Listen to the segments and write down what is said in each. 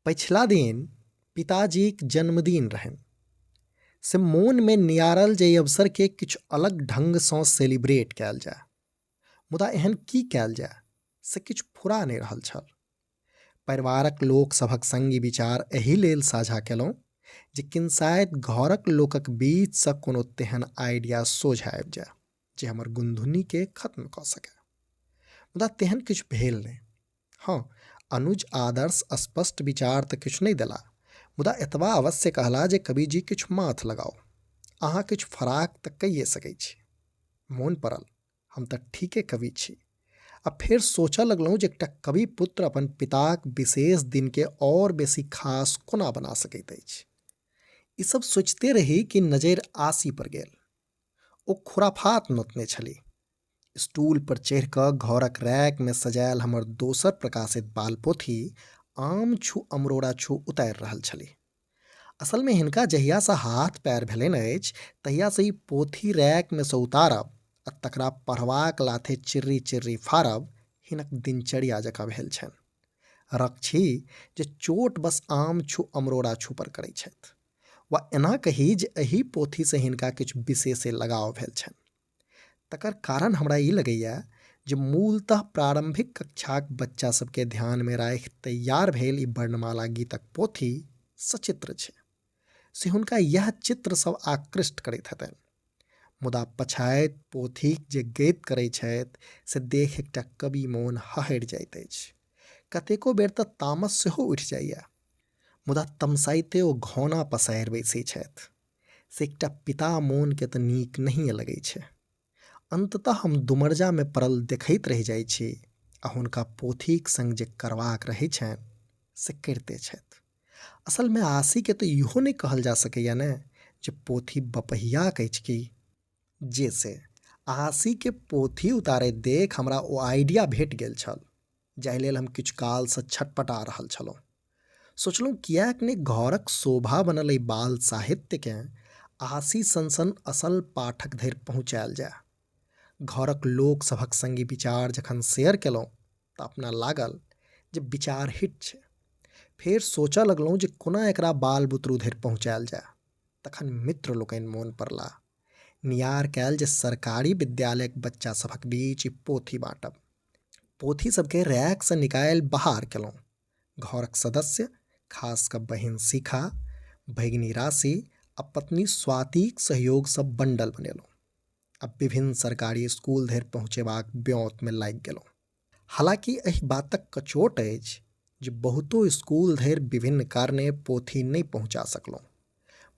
पछिला दिन पिताजीक जन्मदिन रहनि से मोनमे नियारल जे एहि अवसरके किछु अलग ढङ्गसँ सेलिब्रेट कयल जाय, मुदा एहन की कयल जाय से किछु फुरा नहि रहल छल। परिवारक लोक सभक सङ्ग ई विचार एहि लेल साझा केलहुँ जे किन्सायत घरक लोकक बीचसँ कोनो तेहन आइडिया सोझा आबि जाय जे हमर गुनधुनीके खत्म कऽ सकै। मुदा तेहन किछु भेल नहि। हाँ, अनुज आदर्श स्पष्ट विचार तऽ किछु नहि देला, मुदा एतबा अवश्य कहला जे कविजी किछु माथ लगाउ, अहाँ किछु फराक तऽ कहिए सकै छी। मोन पड़ल, हम तऽ ठीके कवि छी। आ फेर सोचऽ लगलहुँ जे एकटा कवि पुत्र अपन पिताक विशेष दिनके और बेसी खास कोना बना सकैत अछि। ई सब सोचिते रही कि नजरि आसी पर गेल। ओ खुराफात नोतने छली। स्टूल पर चढ़ि कऽ घरक रैकमे सजायल हमर दोसर प्रकाशित बाल पोथी आम छू अमरोड़ा छू उतारि रहल छली। असलमे हिनका जहियासँ हाथ पैर भेलनि अछि तहियासँ ई पोथी रैकमे सँ उतारब आ तकरा पढ़बाक लाथे चिर्री चिर्री फाड़ब हिनक दिनचर्या जकाँ भेल छनि। रक्षी जे चोट बस आम छू अमरोड़ा छू पर करैत छथि, वा एना कही जे एहि पोथीसँ हिनका किछु विशेषे लगाव भेल छनि। तकर कारण हमरा ई लगैए जे मूलतः प्रारंभिक कक्षाक बच्चा सबके ध्यानमे राखि तैयार भेल ई वर्णमाला गीतक पोथी सचित्र छै, से हुनका यह चित्र सब आकृष्ट करैत हेतनि। मुदा पछाइत पोथीक जे गति करैत छथि से देख एकटा कवि मोन हहरि जाइत अछि। कतेको बेर तऽ तामस सेहो उठि जाइए, मुदा तमसाइते ओ घौना पसारि बैसै छथि से एकटा पिता मोनके तऽ नीक नहीं लगै छै। अंततः हम दुमर्जामे पड़ल देखैत रहि जाइ छी आ हुनका पोथीक संग जे करबाक रहै छनि से करिते छथि। असलमे आशीके तऽ इहो नहि कहल जा सकैए ने जे पोथी बपहियाक अछि कि। जे से आशीके पोथी उतारैत देख हमरा ओ आइडिया भेट गेल छल जाहि लेल हम किछु कालसँ छटपटा रहल छलहुँ। सोचलहुँ किएक नहि घरक शोभा बनल एहि बाल साहित्यकेँ आशी सन असल पाठक धरि पहुँचायल जाय। घरक लोक सभक संग ई विचार जखन शेयर केलहुँ तऽ अपना लागल जे विचार हिट छै। फेर सोचऽ लगलहुँ जे कोना एकरा बाल बुतरू धरि पहुँचायल जाय। तखन मित्र लोकनि मोन पड़ला। नियार कयल जे सरकारी विद्यालयक बच्चा सभक बीच ई पोथी बाँटब। पोथी सबके रैकसँ निकालि बाहर केलहुँ। घरक सदस्य, खास कऽ बहिन शिखा, भगिनी राशि आ पत्नी स्वातिक सहयोगसँ बंडल बनेलहुँ। अब विभिन्न सरकारी स्कूल धरि पहुँचेबाक ब्योतमे लागि गेलहुँ। हालांकि एहि बातक कचोट अछि जे बहुतो स्कूल धरि विभिन्न कारणे पोथी नहि पहुँचा सकलहुँ,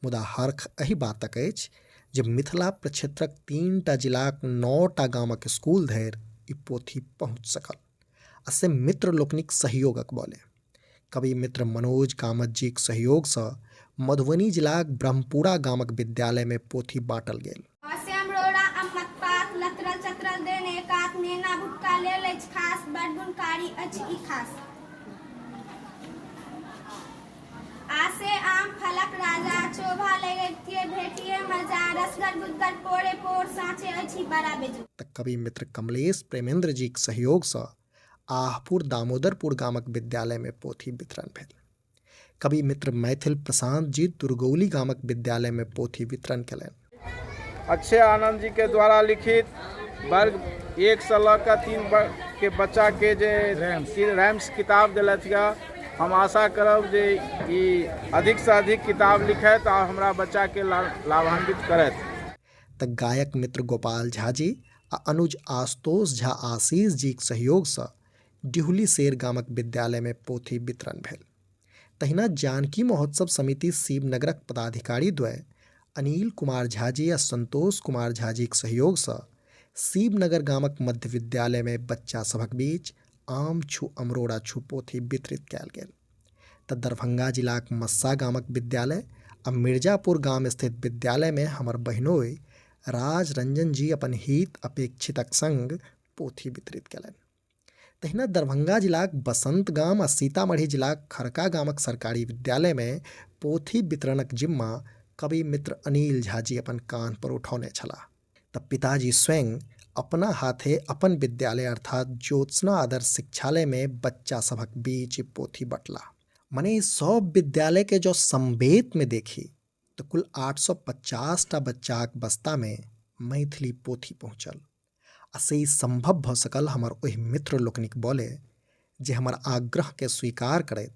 मुदा हर्ख एहि बातक अछि जे मिथिला प्रक्षेत्रक 3टा जिलाक 9टा गामक स्कूल धरि ई पोथी पहुँच सकल, आ से मित्र लोकनिक सहयोगक बले। कवि मित्र मनोज कामतजीक सहयोगसँ मधुबनी जिलाक ब्रह्मपुरा गामक विद्यालयमे पोथी बाँटल गेल। लतरल चतरल देने एकात नेना भुटका लेल अछि खास, बड़ गुणकारी अछि ई खास। आसे आम फलक राजा, शोभा लगैतिये भेटिये मजा, रसगर गुदगर पोरे पोर साँचे अछि बड़ा बेजू। तऽ कवि मित्र कमलेश प्रेमेंद्र जीक सहयोगसँ आहपुर दामोदरपुर गामक विद्यालयमे पोथी वितरण भेल। कवि मित्र मैथिल प्रशांत जी दुर्गौली गामक विद्यालयमे पोथी वितरण कयलनि। अक्षय आनंद जी के द्वारा लिखित वर्ग 1 से लऽ कऽ 3 वर्ग के बच्चा के जे रैम्स किताब दिलथि यऽ, हम आशा करब जे ई अधिक से अधिक किताब लिखैत आ हमरा बच्चा के लाभान्वित करैत। तऽ गायक मित्र गोपाल झा जी आ अनुज आशुतोष झा आशीष जीक सहयोगसँ डिहुली शेर गामक विद्यालयमे पोथी वितरण भेल। तहिना जानकी महोत्सव समिति शिवनगरक पदाधिकारी द्वय अनिल कुमार झा जी आ संतोष कुमार झा जीक सहयोगसँ शिवनगर गामक मध्य विद्यालयमे बच्चा सभक बीच आम छू अमरोड़ा छू पोथी वितरित कयल गेल। तऽ दरभंगा जिलाक मस्सा गामक विद्यालय आ मिर्जापुर गाम स्थित विद्यालयमे हमर बहिनोइ राज रंजन जी अपन हित अपेक्षितक संग पोथी वितरित कयलनि। तहिना दरभंगा जिलाक बसंत गाम आ सीतामढ़ी जिलाक खरका गामक सरकारी विद्यालयमे पोथी वितरणक जिम्मा कवि मित्र अनिल झा जी अपन कान पर उठौने छलाह। तऽ पिताजी स्वयं अपना हाथे अपन विद्यालय अर्थात ज्योत्सना आदर्श शिक्षालय में बच्चा सभक बीच पोथी बँटला मने सब विद्यालय के जो संवेद में देखी तो कुल 850 बच्चाक बस्ता में मैथिली पोथी पहुँचल। आ से ई संभव भ सकल हमर ओहि मित्र लोकनिक बोले जे हमर आग्रह के स्वीकार करैत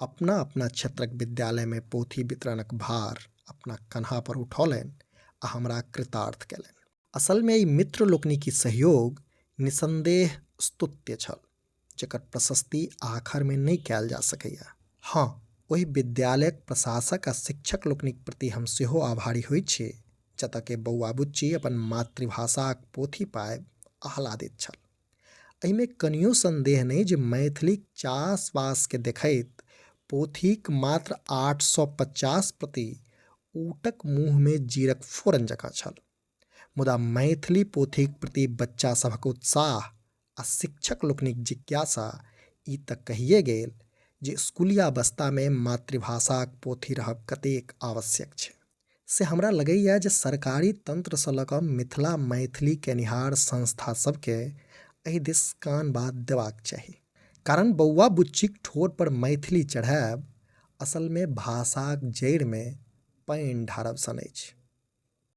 अपना अपना क्षेत्रक विद्यालय में पोथी वितरणक भार अपना कन्हा पर उठौलनि आ हमरा कृतार्थ कयलनि। असल में ई मित्र लोकनिक सहयोग निसंदेह स्तुत्य छल, जकर प्रशस्ति आखर में नहीं कयल जा सकैया। हाँ, ओहि विद्यालयक प्रशासक आ शिक्षक लोकनिक प्रति हम सेहो आभारी होइत छी, जतऽ के बौआ बुच्ची अपन मातृभाषाक पोथी पाबि आह्लादित छल। एहिमे कनियो संदेह नहीं जे मैथिलीक चास वास के देखैत पोथीक मात्र 850 प्रति ऊटक मुँह में जीरक फोरन जकाँ छल। मुदा मैथिली पोथीक प्रति बच्चा सभक उत्साह आ शिक्षक लोकनिक जिज्ञासा ई तक कहिए गेल जे स्कूलिया बस्ता में मातृभाषाक पोथी रहब कतेक आवश्यक छै। से हमरा लगैया जे सरकारी तंत्र से लऽ कऽ मिथिला मैथिली केनिहार संस्था सबके एहि दिस कान बात देबाक चाही। कारण बौआ बुच्चीक ठोर पर मैथिली चढ़ायब असल में भाषाक जड़ि में पानि ढारब सन अछि।